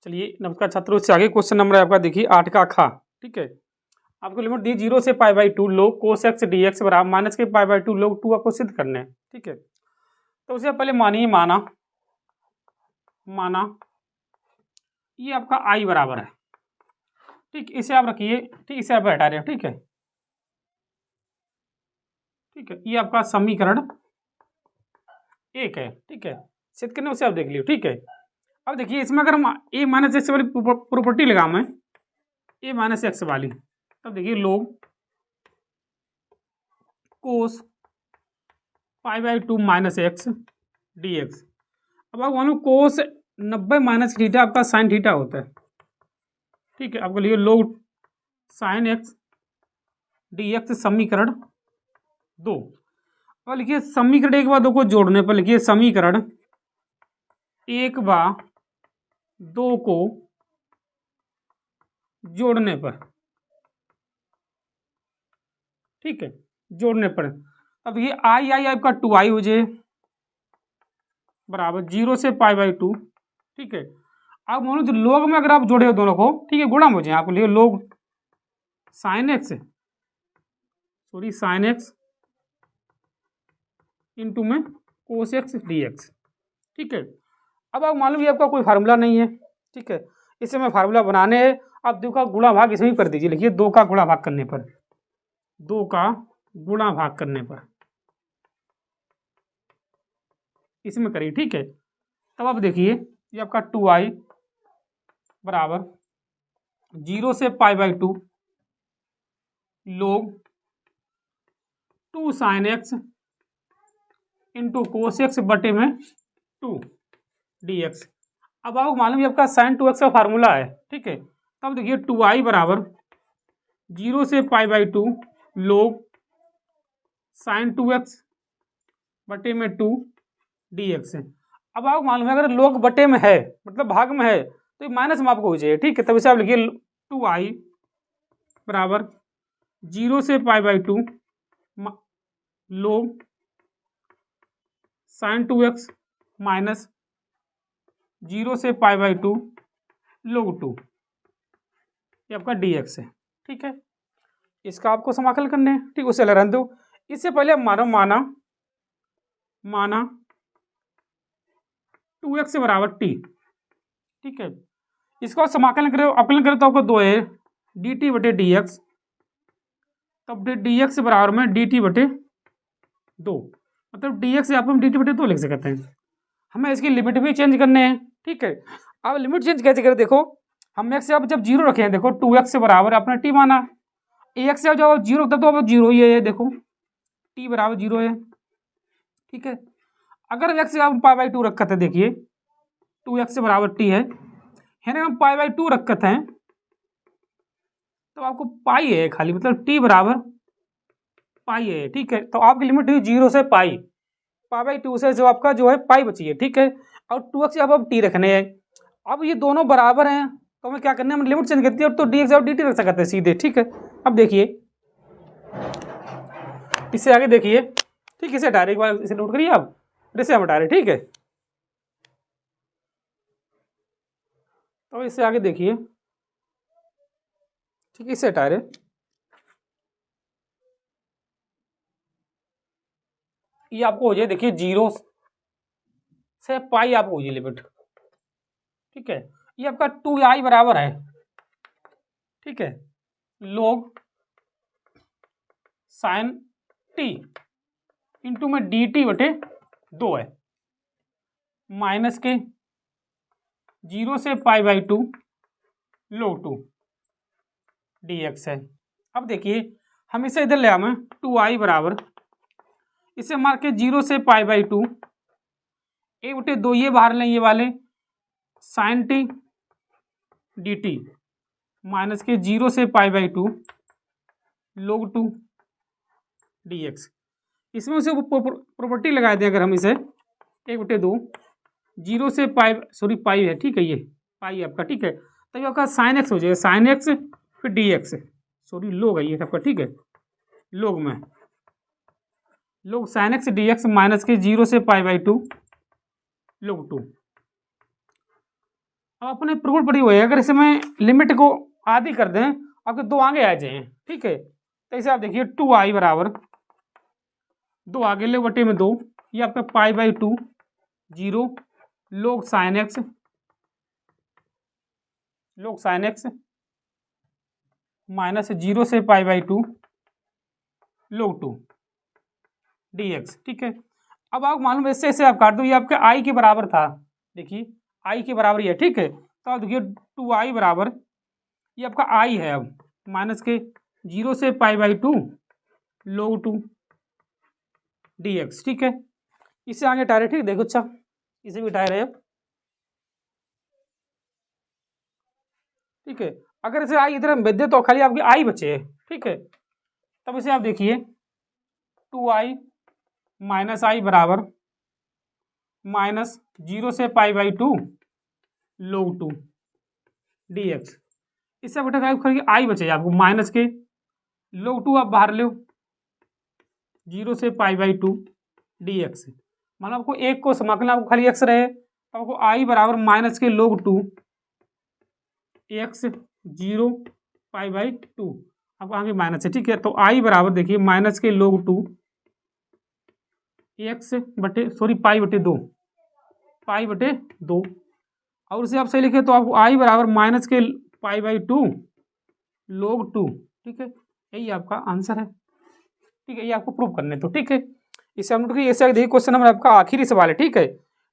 चलिए नमस्कार छात्रों, इससे आगे क्वेश्चन नंबर है आपका, देखिए 8 का खा। ठीक है, आपको लिमिट दी 0 से π/2 log cos x dx बराबर माइनस के π/2 log 2 आपको सिद्ध करने हैं। ठीक है, तो उसे पहले माना ये आपका i बराबर है। ठीक, इसे आप रखिए। ठीक, इसे आप हटा रहे हो। ठीक है, ये आपका समीकरण 1 है। ठीक है, सिद्ध करने उसे आप देख लियो। ठीक है, अब देखिए इसमें अगर हम a माइनस एक्स वाली प्रॉपर्टी लगाऊं मैं, a माइनस एक्स वाली, तब देखिए log cos π/2 minus X dx। अब आप मानो कोस 90 माइनस थीटा आपका साइन थीटा होता है। ठीक है, आपको लिखिए log साइन एक्स dx समीकरण 2। और लिखिए समीकरण 1 व 2 को जोड़ने पर लिखिए समीकरण 1 व 2 को जोड़ने पर। ठीक है, जोड़ने पर अब ये आई आपका 2i हो जाए बराबर 0 से π/2। ठीक है, आप मानो जो लोग में अगर आप जोड़े हो दोनों को, ठीक है, गुणा हो जाए, आपको लिखिए लोग साइन एक्स इंटू में कोस एक्स dx। ठीक है, अब आप मालूम ये आपका कोई फार्मूला नहीं है। ठीक है, इसे मैं फार्मूला बनाने है, आप 2 का गुणा भाग इसमें ही कर दीजिए। लिखिए 2 का गुणा भाग करने पर, 2 का गुणा भाग करने पर इसमें करिए। ठीक है, तब आप देखिए ये आपका 2i बराबर 0 से π/2 log 2 sine x into cos x बटे में 2 dx। अब आपको मालूम है आपका साइन 2x का फार्मूला है। ठीक है, तब देखिए 2i बराबर 0 से π/2 log साइन 2x बटे में 2 dx है। अब आपको मालूम है अगर log बटे में है मतलब भाग में है तो ये माइनस में आपको हो जाए। ठीक है, तब इसे आप लिखिए 2i बराबर 0 से π/2 log साइन 2x माइनस 0 से π/2 log 2, ये आपका dx है। ठीक है, इसका आपको समाकलन करने हैं। ठीक, उसे रहने दो। इससे पहले माना 2x बराबर t। ठीक है, इसका समाकलन करें, अवकलन करें तो आपको 2 है dt बटे dx, तब dx बराबर में dt बटे 2, मतलब dx से आप dt बटे 2 लिख सकते हैं। हमें इसकी लिमिट भी चेंज करने हैं। ठीक है, अब लिमिट चेंज कैसे करें, देखो हम x से अब जब 0 रखे हैं, देखो 2x बराबर अपने t माना, x से जब 0 रखता तो अब 0 ही है, देखो t बराबर 0 है। ठीक है, अगर x से आप π/2 रखते हैं, देखिए 2x बराबर t है ना, हम π/2 रखते हैं तो आपको पाई है खाली, मतलब t बराबर पाई है। ठीक है, तो आपकी लिमिट हुई 0 से π/2 से जो आपका जो है पाई बची है। ठीक है, और 2x अब t रखने हैं। अब ये दोनों बराबर हैं तो हमें क्या करना है, हमें लिमिट चेंज करती है और तो dx और dt रख सकते हैं सीधे। ठीक है, अब देखिए इससे आगे देखिए। ठीक, इसे डायरेक्ट बार इसे नोट करिए आप, इसे हम हटा रहे। ठीक है, तो इससे आगे देखिए। ठीक, इसे हटा रहे, ये आपको हो जाए देखिए 0 से पाई आपको हो जाए लिमिट। ठीक है, ये आपका 2i बराबर है। ठीक है, log साइन t इंटू में dt बटे 2 है माइनस के 0 से π/2 log 2 dx है। अब देखिए हम इसे इधर ले आए, 2i बराबर इसे मार के 0 से π/2 1 बटे 2 ये बाहर लें, ये वाले साइन t dt माइनस के 0 से π/2 log 2 dx। इसमें उसे प्रॉपर्टी लगा दें अगर हम इसे 1 बटे 2 0 से पाई है। ठीक है, ये पाई आपका। ठीक है, तो ये आपका साइन एक्स हो जाएगा, साइन एक्स फिर dx लोग है ये आपका। ठीक है, लोग साइन एक्स dx माइनस के 0 से π/2 log 2। अब अपने प्रूफ पड़ी हुई है, अगर इसमें लिमिट को आधी कर दें आपके 2 आगे आ जाए, ठीक है। तो इसे आप देखिए 2i बराबर 2 आगे ले बटे में 2, ये आपका π/2 0 log sin x माइनस 0 से π/2 log 2 dx, ठीक है। अब आप मालूम ऐसे ऐसे आप काट दो, ये आपके i के बराबर था, देखिए i के बराबर ही है, ठीक है। तो आप देखिए 2i बराबर ये आपका i है, अब माइनस के 0 से π/2 log 2 dx, ठीक है। इससे आगे टायर है, ठीक है। देखो अच्छा, इसे भी टायर है अब, ठीक है। अगर इसे आई इधर भेज दे तो खाली आपकी आई बचे, ठीक है। तब इसे आप देखिए 2i माइनस आई बराबर माइनस 0 से π/2 log 2 dx। इससे बेटा करके आई बचे आपको माइनस के log 2 आप बाहर लो 0 से π/2 dx। मान लो आपको एक को समाकलन आपको खाली x रहे तो आपको आई बराबर माइनस के log 2 x 0 π/2 आपको आगे माइनस है, ठीक है। तो आई बराबर देखिए माइनस के log 2 x बटे सॉरी π/2 π/2 और उसे आप सही लिखे तो आपको आई बराबर माइनस के π/2 log 2, ठीक है। यही आपका आंसर है, ठीक है। ये आपको प्रूव करने तो, ठीक है। इसे हम लोग ऐसे देखिए क्वेश्चन नंबर आपका आखिरी सवाल है, ठीक है।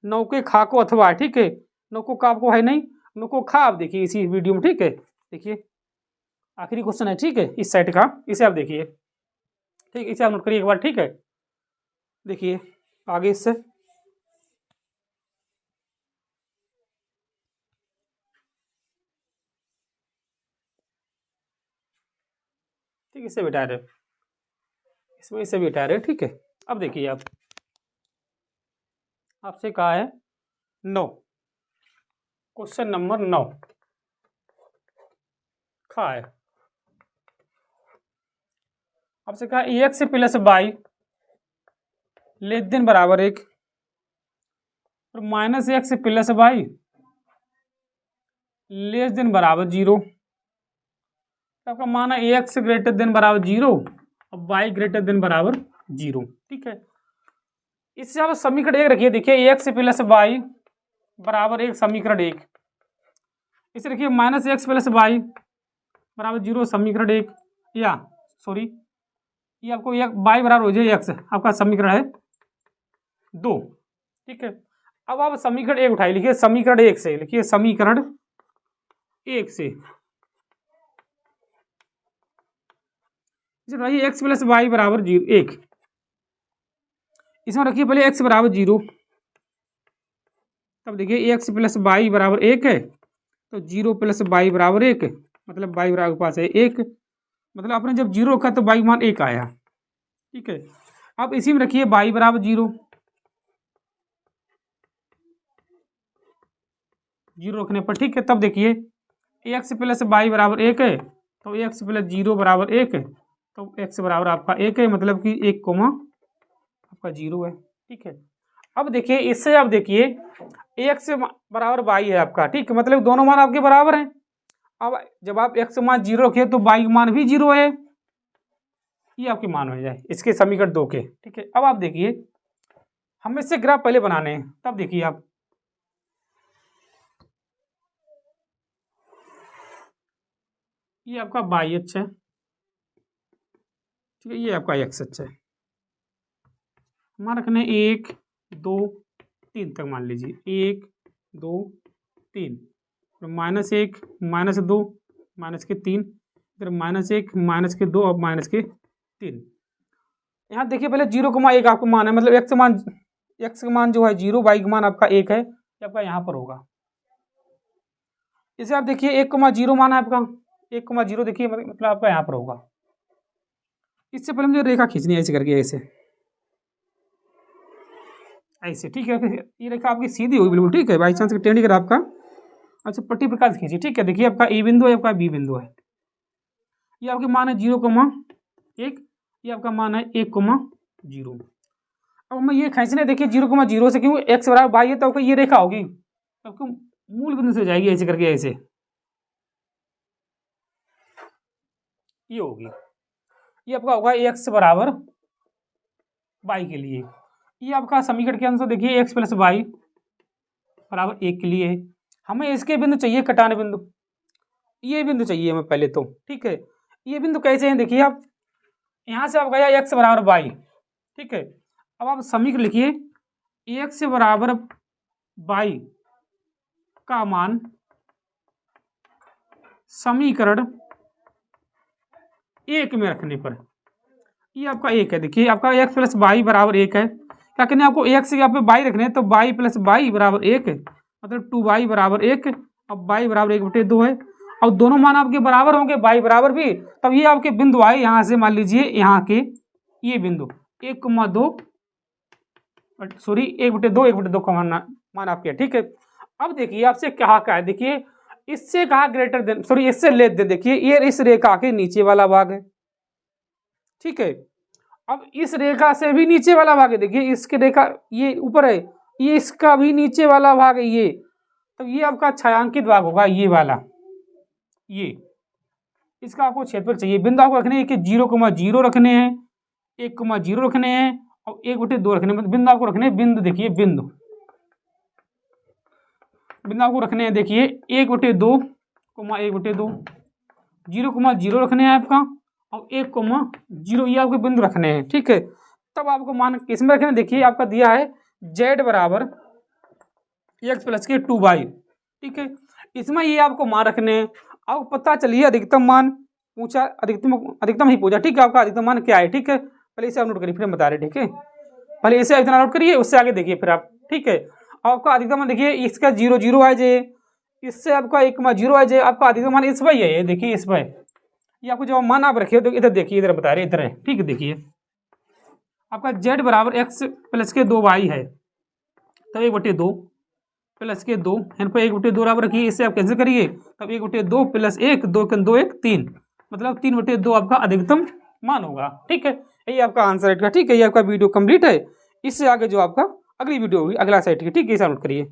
नौ के खा को अथवा, ठीक है। नौ को का आपको है नहीं, नौ को खा आप देखिए इसी वीडियो में, ठीक है। देखिए आखिरी क्वेश्चन है, ठीक है, इस सेट का, इसे आप देखिए, ठीक है। इसे आप नोट करिए एक बार, ठीक है। देखिए आगे इससे ठीक है, इससे भी टायर है, इसमें इससे भी टायर है, ठीक है। अब देखिए आप, आपसे कहा है 9, क्वेश्चन नंबर 9 खा है। आपसे कहा X plus Y less than बराबर 1 और minus X plus Y less than बराबर 0। आपका माना एक्स ग्रेटर देन बराबर 0 और वाई ग्रेटर देन बराबर 0, ठीक है। इससे आप समीकरण 1 रखिए, देखिए एक्स प्लस वाई बराबर 1 समीकरण 1। इसे रखिए माइनस एक्स प्लस वाई बराबर 0 समीकरण 1, या सॉरी ये आपको एक वाई बराबर हो जाए एक्स, आपका समीकरण है 2, ठीक है। अब आप समीकरण 1 उठाइए, लिखिए समीकरण 1 से, लिखिए समीकरण 1 से भाई एक्स प्लस वाई बराबर 1, इसमें रखिए पहले एक्स बराबर 0, तब देखिए एक्स प्लस वाई बराबर 1 है तो 0 प्लस वाई बराबर 1, मतलब वाई बराबर के पास है 1, मतलब आपने जब 0 रखा तो वाई मान 1 आया, ठीक है। अब इसी में रखिए वाई बराबर 0 रखने पर, ठीक है। तब देखिए एक्स प्लस वाई बराबर 1 है तो एक्स प्लस 0 बराबर 1 है, तो एक्स बराबर आपका 1 है, मतलब कि 1 कोमा आपका 0 है, ठीक है। अब देखिए इससे आप देखिए एक्स बराबर वाई है आपका, ठीक है, मतलब दोनों मान आपके बराबर हैं। अब जब आप एक्स मान 0 रखिए तो वाई मान भी 0 है, ये आपके मान हो जाए इसके समीकरण 2 के, ठीक है। अब आप देखिए हमें इससे ग्राफ पहले बनाने हैं, तब देखिए आप ये आपका वाई अच्छा है, ठीक है, ये आपका एक्स अच्छा है। मान रखने 1 2 3 तक, मान लीजिए 1 2 3 और -1 -2 -3 इधर -1 -2 और -3। यहाँ देखिए पहले 0,1 आपका मान है, मतलब एक्स का मान जो है 0, वाई का मान आपका 1 है, ये आपका यहाँ पर होगा। इसे आप देखिए 1,0 मान है आपका, 1,0 देखिए मतलब आपका यहाँ पर होगा। इससे पहले मुझे रेखा खींचनी है ऐसे करके, ऐसे ऐसे, ठीक है। फिर ये रेखा आपकी सीधी होगी बिल्कुल, ठीक है। बाई चांस टेढ़ी कर आपका अच्छा पट्टी प्रकार से खींचिए, ठीक है। देखिए आपका ए बिंदु है, आपका बी बिंदु है, ये आपके मान है 0,1, ये आपका मान है 1,0। अब मैं ये खींचने देखिए 0,0 से, क्यों एक्स बराबर वाई है तो आपको ये रेखा होगी, आपको मूल बिंदु से जाएगी ऐसे करके, ऐसे ये होगी। ये आपका होगा x बराबर y के लिए। ये आपका समीकरण के अनुसार देखिए x प्लस वाई बराबर 1 के लिए है। हमें इसके बिंदु चाहिए, कटान बिंदु, ये बिंदु चाहिए हमें पहले तो, ठीक है। ये बिंदु कैसे हैं देखिए आप, यहाँ से आप गया x बराबर वाई, ठीक है। अब आप समीकरण लिखिए x बराबर वाई का मान समीकरण 1 में रखने पर, ये आपका 1 है। देखिए आपका x प्लस वाई बराबर 1 है। क्या कहने आपको x यहाँ पे वाई रखने हैं, तो वाई प्लस वाई बराबर 1 मतलब 2y बराबर 1। अब y बराबर 1/2 है। अब दोनों मान आपके बराबर होंगे, y बराबर भी, तब ये आपके बिंदु आए यहाँ से, मान लीजिए यहाँ के ये बिंदु 1,2 सॉरी 1/2 का मान आपके, ठीक है। अब देखिए आपसे कहा क्या है, देखिए इससे कहा ग्रेटर देन, सॉरी इससे लेस देन, देखिए ये इस रेखा के नीचे वाला भाग है, ठीक है। अब इस रेखा से भी नीचे वाला भाग है, देखिए इसके रेखा ये ऊपर है, ये इसका भी नीचे वाला भाग है ये, तो ये आपका छायांकित भाग होगा, ये वाला, ये इसका आपको क्षेत्रफल चाहिए। बिंदु आपको रखने हैं कि 0,0 रखने हैं, 1,0 रखने हैं और 1/2 रखने हैं। बिंदु आपको रखने हैं, बिंदु देखिए बिंदु आपको रखने हैं, देखिए 1/2, 1/2, 0,0 रखने हैं आपका और 1,0 ये आपके बिंदु रखने हैं, ठीक है। तब आपको मान किसमें रखना है, देखिए आपका दिया है z बराबर x प्लस के 2y, ठीक है। इसमें ये आपको मान रखने हैं। आपको पता चलिए अधिकतम मान पूछा, अधिकतम ही पूछा, ठीक है। आपका अधिकतम मान क्या है, ठीक है। पहले इसे आप नोट करिए, फिर हम बता रहे, ठीक है। पहले इसे इतना नोट करिए, उससे आगे देखिए फिर आप, ठीक है। आपका अधिकतम मान देखिए इसका 0,0 आ जाए, इससे आपका 1,0 आ जाए, आपका अधिकतम मान इस पर ही है, देखिए इस पर। ये आपको जब मान आप रखिए तो इधर देखिए, इधर बता रहे, इधर है, ठीक है। देखिए आपका z बराबर x प्लस के 2y है, तब 1/2 प्लस के 2 यहाँ पर 1/2 बराबर रखिए, इससे आप कैंसिल करिए, तब 1/2 प्लस 1, 2 2 1 3, मतलब 3/2 आपका अधिकतम मान होगा, ठीक है। ये आपका आंसर है, ठीक है। ये आपका वीडियो कंप्लीट है। इससे आगे जो आपका अगली वीडियो होगी अगला सेट की, ठीक है, इसे नोट करिए।